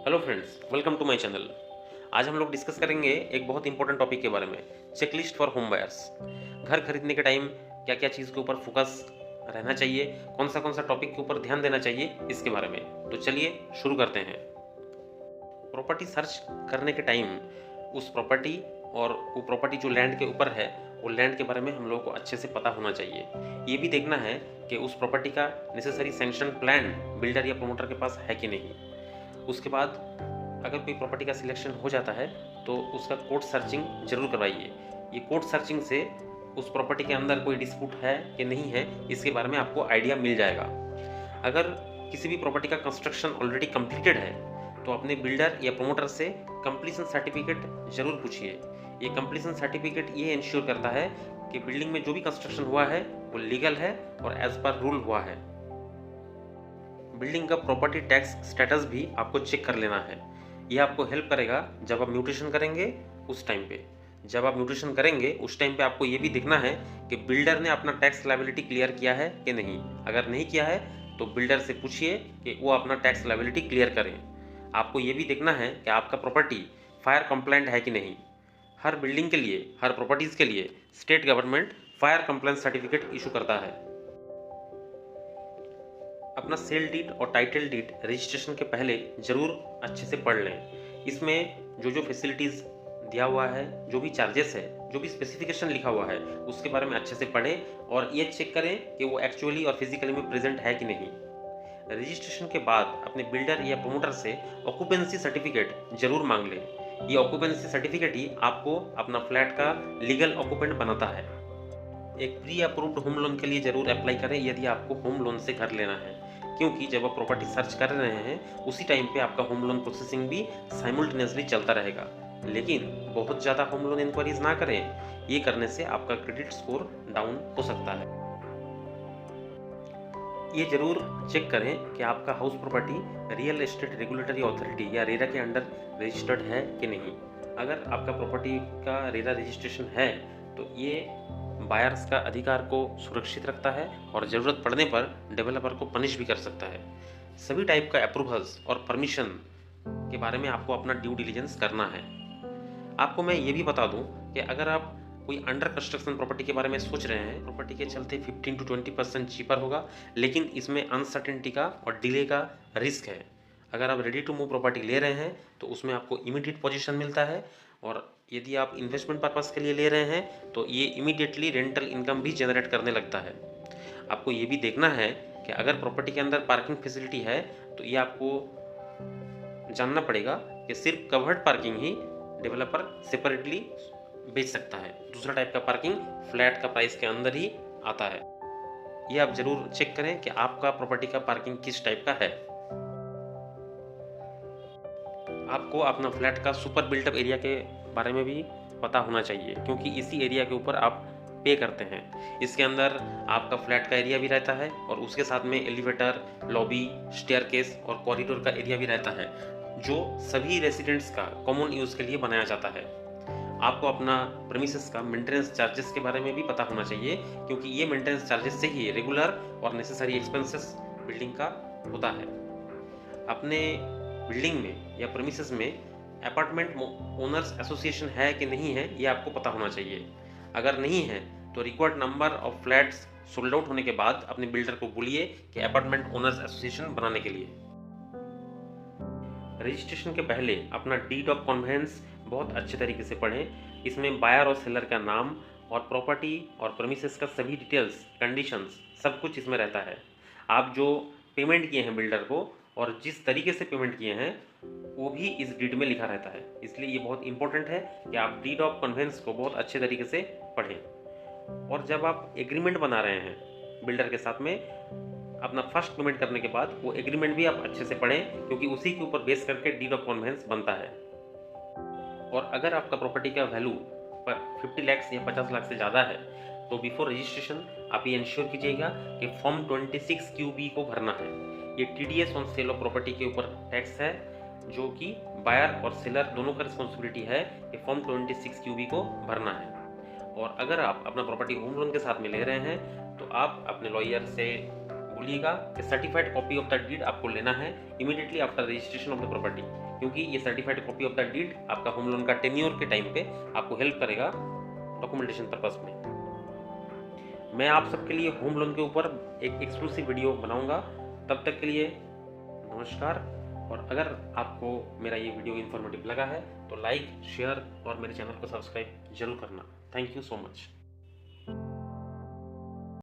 Hello friends, welcome to my channel. आज हम लोग डिस्कस करेंगे एक बहुत इंपॉर्टेंट टॉपिक के बारे में, चेकलिस्ट फॉर होम बायर्स। घर खरीदने के टाइम क्या क्या चीज़ के ऊपर फोकस रहना चाहिए, कौन सा टॉपिक के ऊपर ध्यान देना चाहिए, इसके बारे में। तो चलिए शुरू करते हैं। प्रॉपर्टी सर्च करने के टाइम उस प्रॉपर्टी और वो प्रॉपर्टी जो लैंड के ऊपर है, वो लैंड के बारे में हम लोगों को अच्छे से पता होना चाहिए। ये भी देखना है कि उस प्रॉपर्टी का नेसेसरी सैंक्शन प्लान बिल्डर या प्रमोटर के पास है कि नहीं। उसके बाद अगर कोई प्रॉपर्टी का सिलेक्शन हो जाता है तो उसका कोर्ट सर्चिंग जरूर करवाइए। ये कोर्ट सर्चिंग से उस प्रॉपर्टी के अंदर कोई डिस्प्यूट है कि नहीं है, इसके बारे में आपको आइडिया मिल जाएगा। अगर किसी भी प्रॉपर्टी का कंस्ट्रक्शन ऑलरेडी कंप्लीटेड है तो अपने बिल्डर या प्रमोटर से कंप्लीशन सर्टिफिकेट जरूर पूछिए। ये कंप्लीशन सर्टिफिकेट ये इंश्योर करता है कि बिल्डिंग में जो भी कंस्ट्रक्शन हुआ है वो लीगल है और एज पर रूल हुआ है। बिल्डिंग का प्रॉपर्टी टैक्स स्टेटस भी आपको चेक कर लेना है। यह आपको हेल्प करेगा जब आप म्यूटेशन करेंगे उस टाइम पे। जब आप म्यूटेशन करेंगे उस टाइम पे आपको ये भी देखना है कि बिल्डर ने अपना टैक्स लायबिलिटी क्लियर किया है कि नहीं। अगर नहीं किया है तो बिल्डर से पूछिए कि वो अपना टैक्स लायबिलिटी क्लियर करें। आपको ये भी देखना है कि आपका प्रॉपर्टी फायर कंप्लाइंट है कि नहीं। हर बिल्डिंग के लिए, हर प्रॉपर्टीज़ के लिए state government fire compliance certificate issue करता है। अपना सेल डीड और टाइटल डीड रजिस्ट्रेशन के पहले ज़रूर अच्छे से पढ़ लें। इसमें जो फैसिलिटीज़ दिया हुआ है, जो भी चार्जेस है, जो भी स्पेसिफिकेशन लिखा हुआ है, उसके बारे में अच्छे से पढ़ें और ये चेक करें कि वो एक्चुअली और फिजिकली में प्रेजेंट है कि नहीं। रजिस्ट्रेशन के बाद अपने बिल्डर या प्रमोटर से ऑक्यूपेंसी सर्टिफिकेट जरूर मांग लें। ये ऑक्यूपेंसी सर्टिफिकेट ही आपको अपना फ्लैट का लीगल ऑक्यूपेंट बनाता है। एक प्री अप्रूव्ड होम लोन के लिए ज़रूर अप्लाई करें यदि आपको होम लोन से घर लेना है, क्योंकि जब आप प्रॉपर्टी सर्च कर रहे हैं उसी टाइम पे आपका होम लोन प्रोसेसिंग भी साइमल्टेनियसली चलता रहेगा। लेकिन बहुत ज़्यादा होम लोन इंक्वायरीज ना करें, ये करने से आपका क्रेडिट स्कोर डाउन हो सकता है। ये जरूर चेक करें कि आपका house property real estate regulatory authority या रेरा के अंडर रजिस्टर्ड है कि नहीं। अगर आपका प्रॉपर्टी का रेरा रजिस्ट्रेशन है तो ये बायर्स का अधिकार को सुरक्षित रखता है और ज़रूरत पड़ने पर डेवलपर को पनिश भी कर सकता है। सभी टाइप का अप्रूवल्स और परमिशन के बारे में आपको अपना ड्यू डिलिजेंस करना है। आपको मैं ये भी बता दूं कि अगर आप कोई अंडर कंस्ट्रक्शन प्रॉपर्टी के बारे में सोच रहे हैं, प्रॉपर्टी के चलते 15 to 20% चीपर होगा, लेकिन इसमें अनसर्टेनिटी का और डिले का रिस्क है। अगर आप रेडी टू मूव प्रॉपर्टी ले रहे हैं तो उसमें आपको इमीडिएट पोजीशन मिलता है, और यदि आप इन्वेस्टमेंट पर्पज़ के लिए ले रहे हैं तो ये इमीडिएटली रेंटल इनकम भी जनरेट करने लगता है। आपको ये भी देखना है कि अगर प्रॉपर्टी के अंदर पार्किंग फैसिलिटी है तो ये आपको जानना पड़ेगा कि सिर्फ कवर्ड पार्किंग ही डेवलपर सेपरेटली बेच सकता है। दूसरा टाइप का पार्किंग फ्लैट का प्राइस के अंदर ही आता है। ये आप जरूर चेक करें कि आपका प्रॉपर्टी का पार्किंग किस टाइप का है। आपको अपना फ्लैट का सुपर बिल्टअप एरिया के बारे में भी पता होना चाहिए, क्योंकि इसी एरिया के ऊपर आप पे करते हैं। इसके अंदर आपका फ्लैट का एरिया भी रहता है और उसके साथ में एलिवेटर, लॉबी, स्टेयरकेस और कॉरिडोर का एरिया भी रहता है, जो सभी रेसिडेंट्स का कॉमन यूज़ के लिए बनाया जाता है। आपको अपना प्रीमिसेस का मेंटेनेंस चार्जेस के बारे में भी पता होना चाहिए, क्योंकि ये मेंटेनेंस चार्जेस से ही रेगुलर और नेसेसरी एक्सपेंसेस बिल्डिंग का होता है। अपने बिल्डिंग में या प्रीमिसेस में अपार्टमेंट ओनर्स एसोसिएशन है कि नहीं है, ये आपको पता होना चाहिए। अगर नहीं है तो required number of flats sold out होने के बाद अपने बिल्डर को बोलिए कि अपार्टमेंट ओनर्स एसोसिएशन बनाने के लिए। रजिस्ट्रेशन के पहले अपना डीड ऑफ कन्वेंस बहुत अच्छे तरीके से पढ़ें। इसमें बायर और सेलर का नाम और प्रॉपर्टी और प्रीमिसेस का सभी डिटेल्स, कंडीशंस, सब कुछ इसमें रहता है। आप जो पेमेंट किए हैं बिल्डर को और जिस तरीके से पेमेंट किए हैं वो भी इस डीड में लिखा रहता है। इसलिए ये बहुत इंपॉर्टेंट है कि आप डीड ऑफ कन्वेंस को बहुत अच्छे तरीके से पढ़ें। और जब आप एग्रीमेंट बना रहे हैं बिल्डर के साथ में, अपना फर्स्ट पेमेंट करने के बाद वो एग्रीमेंट भी आप अच्छे से पढ़ें, क्योंकि उसी के ऊपर बेस करके डीड ऑफ कन्वेंस बनता है। और अगर आपका प्रॉपर्टी का वैल्यू 50 लाख या 50 लाख से ज़्यादा है तो बिफोर रजिस्ट्रेशन आप ये इंश्योर कीजिएगा कि फॉर्म 26 QB को भरना है। ये TDS on sale of property के ऊपर टैक्स है, जो कि बायर और सेलर दोनों का रिस्पॉन्सिबिलिटी है कि फॉर्म 26 QB को भरना है। और अगर आप अपना प्रॉपर्टी होम लोन के साथ में ले रहे हैं तो आप अपने लॉयर से भूलिएगा कि certified copy of the deed आपको लेना है immediately after registration of the property, क्योंकि ये certified copy of the deed आपका होम लोन का टेन्योर के टाइम पे आपको हेल्प करेगा डॉक्यूमेंटेशन पर्पस में। मैं आप सबके लिए होम लोन के ऊपर एक एक्सक्लूसिव वीडियो बनाऊंगा। तब तक के लिए नमस्कार। और अगर आपको मेरा ये वीडियो इन्फॉर्मेटिव लगा है तो लाइक, शेयर और मेरे चैनल को सब्सक्राइब जरूर करना। Thank you so much.